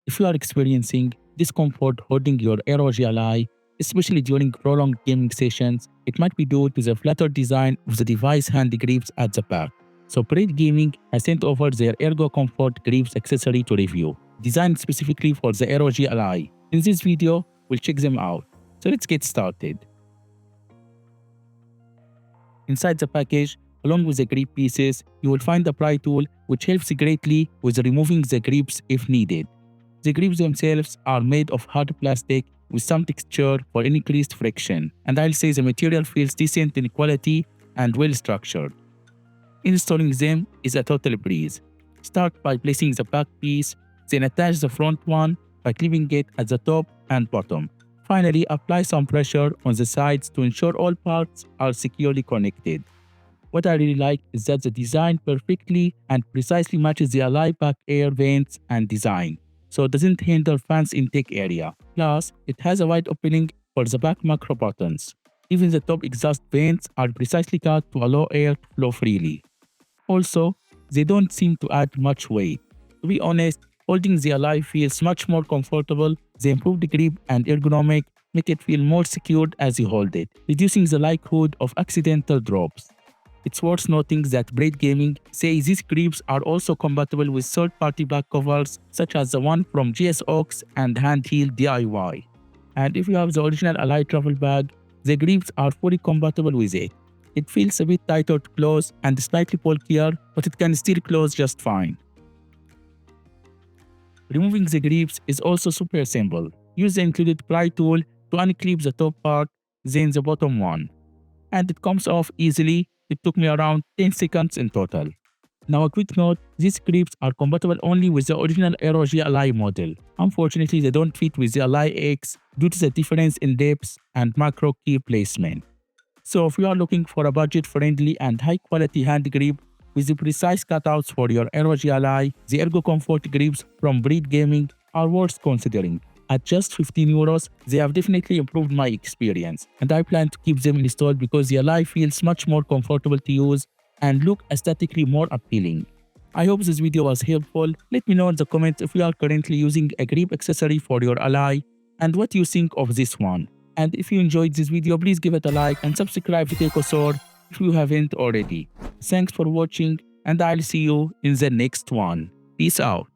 If you are experiencing discomfort holding your ROG Ally, especially during prolonged gaming sessions, it might be due to the flatter design of the device hand grips at the back. So breedgaming has sent over their Ergo Comfort Grips accessory to review, designed specifically for the ROG Ally. In this video, we'll check them out. So let's get started. Inside the package, along with the grip pieces, you will find a pry tool which helps greatly with removing the grips if needed. The grips themselves are made of hard plastic with some texture for increased friction, and I'll say the material feels decent in quality and well structured. Installing them is a total breeze. Start by placing the back piece, then attach the front one by clipping it at the top and bottom. Finally, apply some pressure on the sides to ensure all parts are securely connected. What I really like is that the design perfectly and precisely matches the Ally back air vents and design, so it doesn't hinder fans' intake area. Plus, it has a wide opening for the back macro buttons. Even the top exhaust vents are precisely cut to allow air to flow freely. Also, they don't seem to add much weight. To be honest, holding the Ally feels much more comfortable. The improved grip and ergonomic make it feel more secured as you hold it, reducing the likelihood of accidental drops. It's worth noting that breedgaming says these grips are also compatible with third-party back covers such as the one from GSOX and Handheld DIY. And if you have the original Ally travel bag, the grips are fully compatible with it. It feels a bit tighter to close and slightly bulkier, but it can still close just fine. Removing the grips is also super simple. Use the included pry tool to unclip the top part, then the bottom one. And it comes off easily. It took me around 10 seconds in total. Now a quick note, these grips are compatible only with the original ROG Ally model. Unfortunately, they don't fit with the Ally X due to the difference in depth and macro key placement. So if you are looking for a budget-friendly and high-quality hand grip with the precise cutouts for your ROG Ally, the Ergo Comfort Grips from breedgaming are worth considering. At just 15 euros, they have definitely improved my experience, and I plan to keep them installed because the Ally feels much more comfortable to use and look aesthetically more appealing. I hope this video was helpful. Let me know in the comments if you are currently using a grip accessory for your Ally and what you think of this one. And if you enjoyed this video, please give it a like and subscribe to TECHOSAUR if you haven't already. Thanks for watching, and I'll see you in the next one. Peace out.